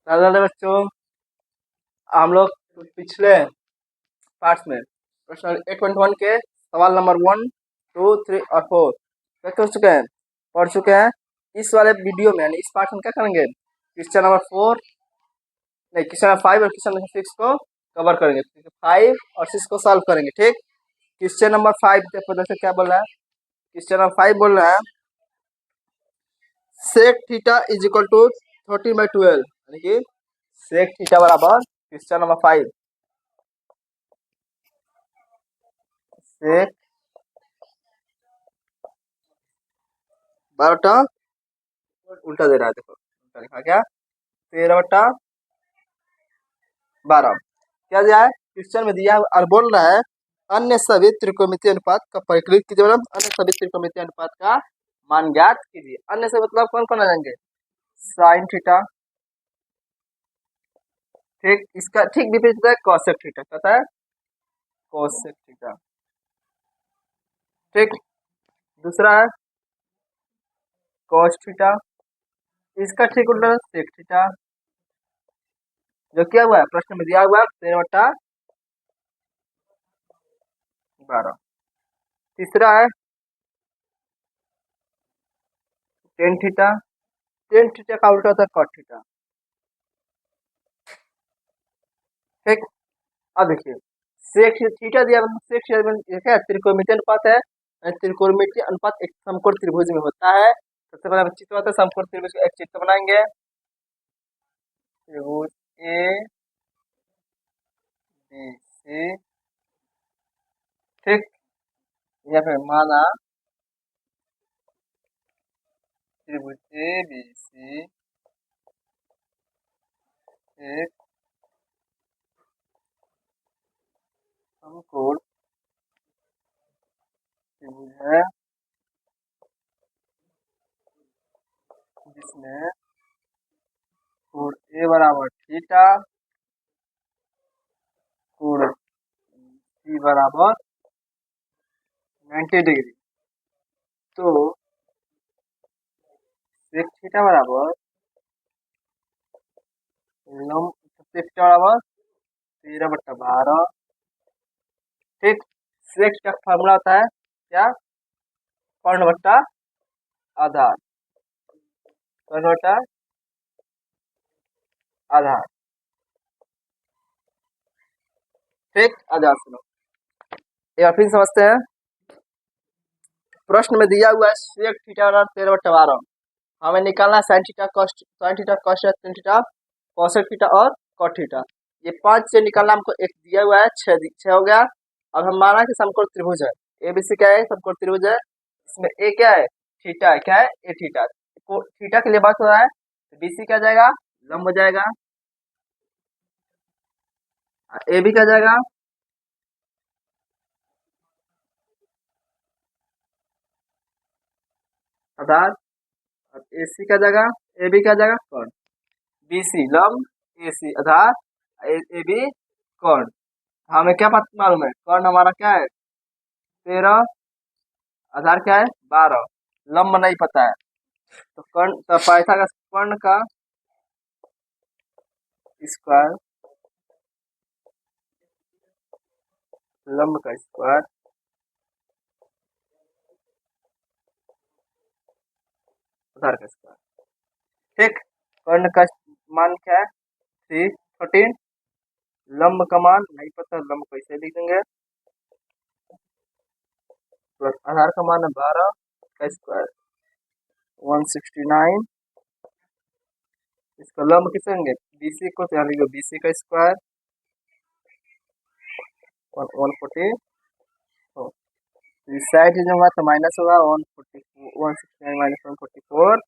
Hello बच्चों, हम लोग पिछले पार्ट्स में प्रश्न 8.1 के सवाल नंबर 1, 2, 3 और 4 पढ़ चुके हैं। इस वाले वीडियो में यानी इस पार्ट में क्या करेंगे, क्वेश्चन नंबर 4 नहीं क्वेश्चन नंबर 5 और क्वेश्चन नंबर 6 को कवर करेंगे। 5 और 6 को सॉल्व करेंगे। ठीक, क्वेश्चन नंबर 5 देखो, जैसे क्या बोल रहा है। क्वेश्चन नंबर 5 बोल रहा है sec theta is equal to 13/12, यानी कि सेक थीटा बराबर क्वेश्चन नंबर 5 सेक 12 उल्टा दे रहा है। देखो उल्टा लिखा क्या, 13/12 क्या दिया है क्वेश्चन में, दिया है और बोल रहा है अन्य सभी त्रिकोणमितीय अनुपात का परिकलित कीजिए। मतलब अन्य सभी त्रिकोणमितीय अनुपात का मान ज्ञात कीजिए। अन्य से मतलब कौन कौन आ जाएंगे, साइन थीटा, ठीक, इसका ठीक विपरीत है कॉसेक थीटा, कहता है कॉसेक थीटा। ठीक, दूसरा है कॉस थीटा, इसका ठीक उल्टा है सेक थीटा, जो क्या हुआ है प्रश्न में दिया हुआ है 13/12। तीसरा है टेन थीटा, टेन थीटा का उल्टा होता है कॉट थीटा। ठीक, अब देखिए सेक थीटा दिया, सेक थीटा ये क्या है, त्रिकोणमितीय अनुपात है। त्रिकोणमितीय अनुपात एक समकोण त्रिभुज में होता है। सबसे पहले चित्र होता है समकोण त्रिभुज का, एक चित्र बनाएंगे। त्रिभुज ए बी सी, ठीक, या फिर माना त्रिभुज ए बी सी एक समकोण त्रिभुज है जिसमें कोण ए बराबर थीटा, कोण सी बराबर 90 डिग्री। तो सेक थीटा बराबर लंब सेक थीटा बराबर 13/12। ठीक, सेक का फॉर्मूला होता है क्या, कर्ण बट्टा आधार, कर्ण बट्टा आधार। ठीक, आधार सुनो, एक फिर समझते हैं। प्रश्न में दिया हुआ है सेक थीटा बराबर 13/12, हमें निकालना है sine theta cos tan theta cosec theta और कॉट थीटा। ये 5 से निकालना हमको, एक दिया हुआ है 6 हो गया। अब हम माना कि समकोण त्रिभुज है, एबीसी क्या है, समकोण त्रिभुज है। इसमें ए क्या है, थीटा है, क्या है ए थीटा, थीटा के लिए बात हो रहा है, तो बीसी क्या जाएगा, लंब हो जाएगा, ए भी क्या जाएगा, आधार, और ए सी क्या जाएगा, ए बी क्या जाएगा कर्ण, बीसी लंब, ए सी आधार, ए बी कर्ण। हमें क्या पता मालूम है, कर्ण हमारा क्या है 13, आधार क्या है 12, लंब नहीं पता है। तो कर्ण, तो पाइथागोरस कर्ण का स्क्वायर, लंब का स्क्वायर, आधार का स्क्वायर। ठीक, कर्ण का मान क्या है 313, लंब का मान नहीं पता, लंब कैसे लिखेंगे, प्लस आधार का मान है 12 का स्क्वायर 169। इसका लंब किसे होंगे, बीसी को, यहाँ लिखो बीसी का स्क्वायर 140। इस साइड जो होगा तो माइनस होगा 169 माइनस 144,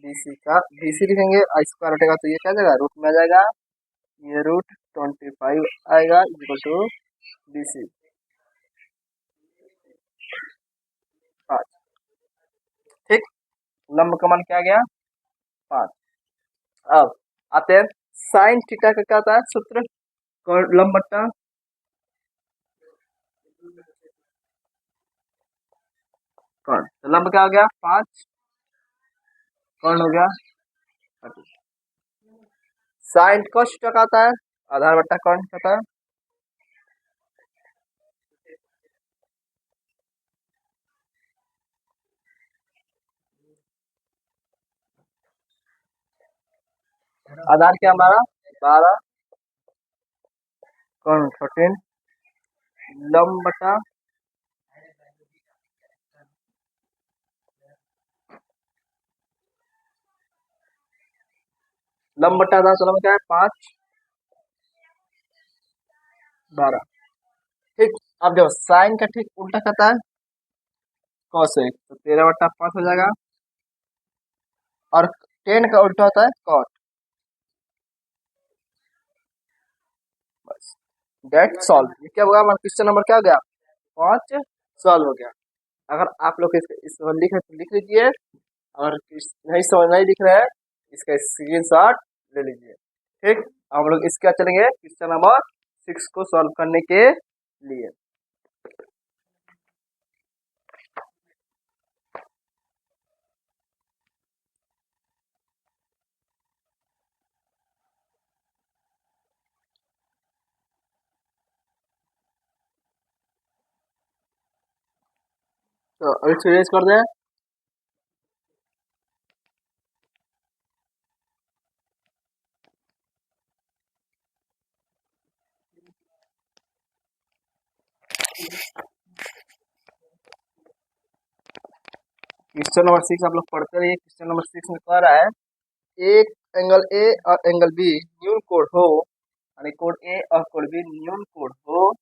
बीसी का बीसी लिखेंगे और स्क्वायर हटेगा तो ये क्या जाएगा, रूट में आ जाएगा, ये रूट 25 आएगा इक्वल टू बीसी 5। ठीक, लंब का मान क्या आ गया 5। अब आते हैं साइन थीटा का क्या होता है सूत्र, लंब बट्टा कर्ण, तो लंब क्या हो गया 5, कर्ण हो गया 30। साइन कॉस टका आता है, आधार बट्टा कौन होता है। आधार क्या हमारा 12 कौन 14 लंब बटा लंब बटा आधार सोलह में क्या है 5 12। ठीक, अब देखो साइन का ठीक उल्टा कहता है कॉसेक, तो 13/5 हो जाएगा। और टेन का उल्टा होता है कॉट। बस डेट सॉल्व। ये क्या होगा हमारा क्वेश्चन नंबर क्या हो गया 5 सॉल्व हो गया। अगर आप लोग इसको लिख रहे तो लिख लीजिए, और नहीं समझ नहीं लिख रहे हैं इसका स्क्रीनशॉट ले लीजिए। ठीक, हम लोग इसका चलेंगे क्वेश्चन नंबर 6 को सॉल्व करने के लिए। तो अभी सीरीज कर दें। क्वेश्चन नंबर 6 आप लोग पढ़ते रहिए। क्वेश्चन नंबर 6 में कह रहा है एक एंगल ए और एंगल बी न्यून कोण हो, यानी कोण ए और कोण बी न्यून कोण हो,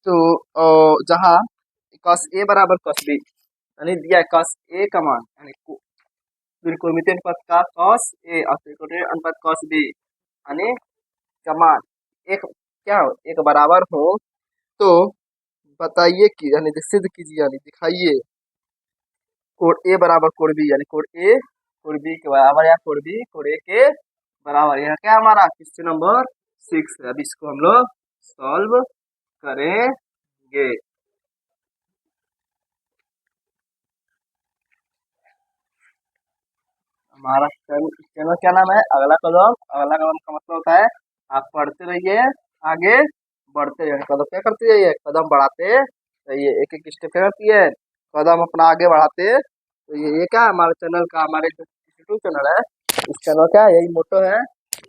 तो जहाँ cos ए बराबर cos बी, यानी दिया है cos ए का मान, यानी त्रिकोणमितीय अनुपात का cos ए और त्रिकोणीय अनुपात cos बी, यानी का मान एक क्या हो एक बराबर हो, तो बताइए कि यानी सिद्ध कीजिए यानी दिखाइए कोण ए बराबर कोण बी, यानी कोण ए कोण बी के बराबर या कोण बी कोण ए के बराबर। यह क्या हमारा क्वेश्चन नंबर 6 है। अब इसको हम लोग सॉल्व करेंगे। हमारा चैनल क्या नाम है अगला कदम। अगला कदम का मतलब होता है आप पढ़ते रहिए, आगे बढ़ते रहिए। कदम क्या करते जाइए, कदम बढ़ाते रहिए, एक एक स्टेप क्या करती है कदम अपना आगे बढ़ाते। तो ये क्या है हमारे चैनल का, हमारे जो यूट्यूब चैनल है इस चैनल का यही मोटो है।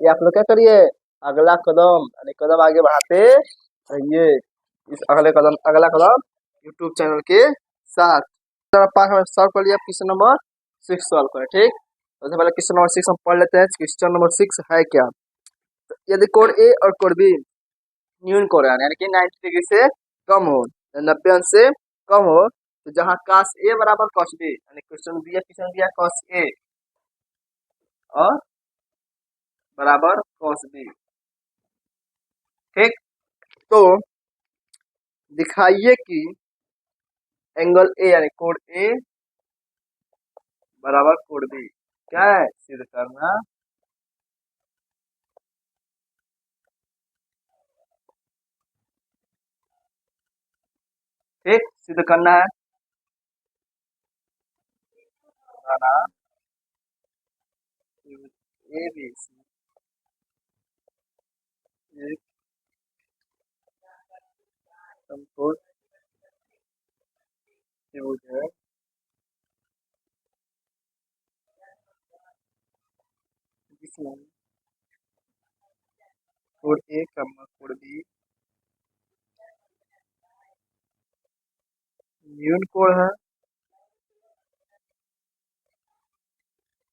ये आप लोग क्या करिए अगला कदम यानी कदम आगे बढ़ाते रहिए इस अगला कदम यूट्यूब चैनल के साथ। पाँच हमें सॉल्व कर लिया, क्वेश्चन नंबर 6 सॉल्व करें। ठीक, सबसे पहले क्वेश्चन नंबर 6 हम पढ़ लेते हैं। क्वेश्चन नंबर 6 है क्या, तो यदि कोण ए और कोण बी न्यून कोण है यानी कि 90 डिग्री से कम हो, 90 अंश से कम हो, तो जहाँ cos ए बराबर cos बी, यानी क्वेश्चन दिया cos ए और बराबर cos बी। ठीक, तो दिखाइए कि एंगल ए यानी कोण ए बराबर कोण बी क्या है सिद्ध करना। ठीक, सिद्ध करना है बनाना ए बी सी एक समकोण त्रिभुज है जिसमें कोण ए कोण बी न्यून कोण है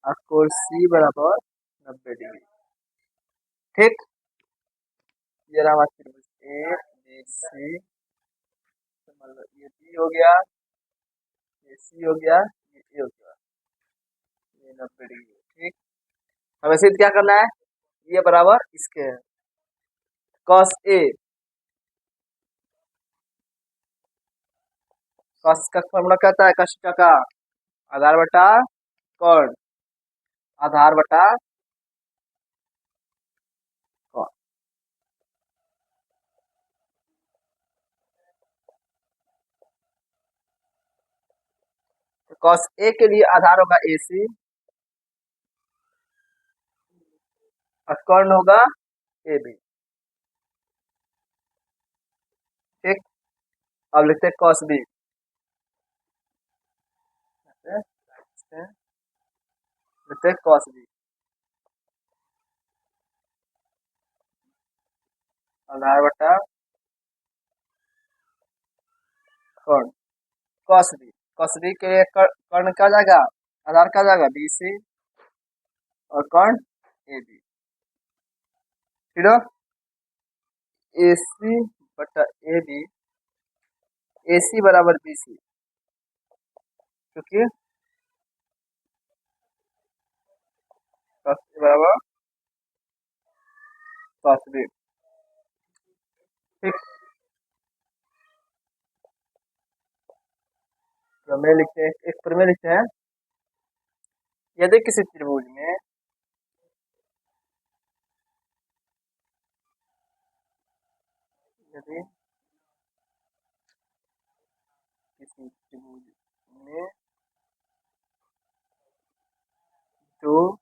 और कोण सी बराबर 90 डिग्री। ठीक, ये रहा हमारा त्रिभुज ए बी सी, मतलब ये बी हो गया, ये सी हो गया, ये ए हो गया, ये 90 डिग्री। ठीक, हमें सिद्ध क्या करना है, ये बराबर इसके है cos ए, cos का फॉर्मूला कहता है cos का आधार बटा कौन आधार बटा कौन। तो cos ए के लिए आधार होगा ए सी और कर्ण होगा ए बी। ठीक, अब लिखते हैं कॉस बी। लिखते हैं कॉस बी, आधार बटा कर्ण। कॉस बी, कॉस बी के लिए कर्ण क्या जाएगा, आधार क्या जाएगा बी सी, और कर्ण ए बी। ठीक है, ए सी बटा ए बी, ए सी बराबर बी सी, क्योंकि कॉस बी बराबर कॉस बी। ठीक, प्रमेय लिखते हैं, एक प्रमेय लिखते हैं। यदि किसी त्रिभुज में यदि किसी त्रिभुज में दो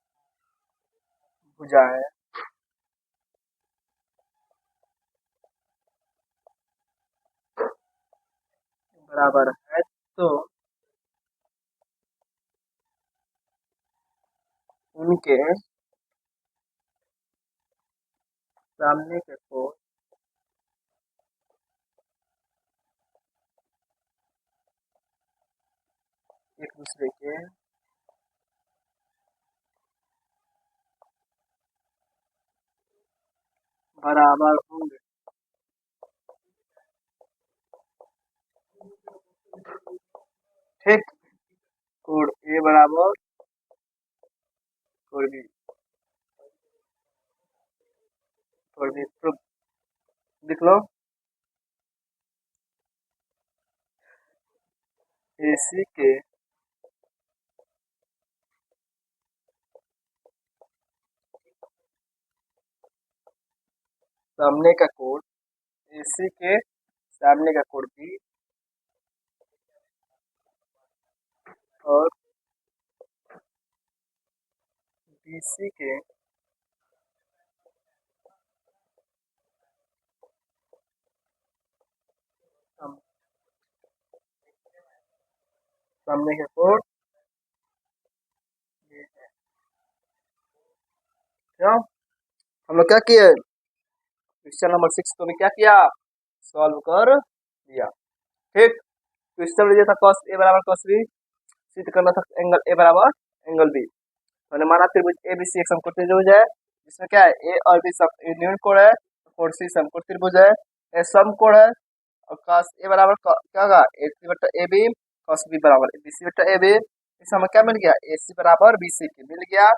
भुजाएं बराबर है, तो उनके सामने के कोण एक दूसरे के बराबर होंगे। ठीक, कोण ए बराबर कोण बी, कोण बी प्रूफ लिख लो। एसी के सामने का कोण, एसी के सामने का कोण बी, और बीसी के साम- सामने का कोण ये है। क्यों, हम लोग क्या किए, क्वेश्चन नंबर 6 को भी क्या किया, सॉल्व कर दिया। ठीक, क्वेश्चन दिया था कॉस ए बराबर कॉस बी, सिद्ध करना था एंगल ए बराबर एंगल बी। मैंने माना त्रिभुज ए बी सी एक समकोण त्रिभुज है, जिसमें क्या है ए और बी सब यूनियन कोण है, कोण सी समकोण त्रिभुज है, ए समकोण है, और कॉस ए बराबर क्या होगा ए सी बटा ए बी, कॉस बी बराबर बी सी बटा ए बी। इस हमें क्या मिल गया, ए सी बराबर बी सी मिल गया।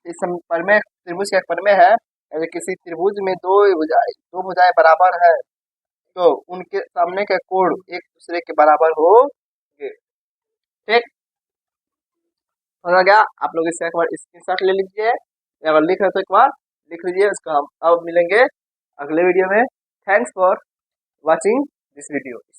इस प्रमेय त्रिभुज का एक प्रमेय है, यदि किसी त्रिभुज में दो भुजाएं बराबर है, तो उनके सामने के कोण एक दूसरे के बराबर होंगे। ठीक, समझ गया, आप लोग इसका एक बार स्क्रीनशॉट ले लीजिए, अगर लिख रहे हो तो एक बार लिख लीजिए। उसका हम अब मिलेंगे अगले वीडियो में। Thanks for watching this video.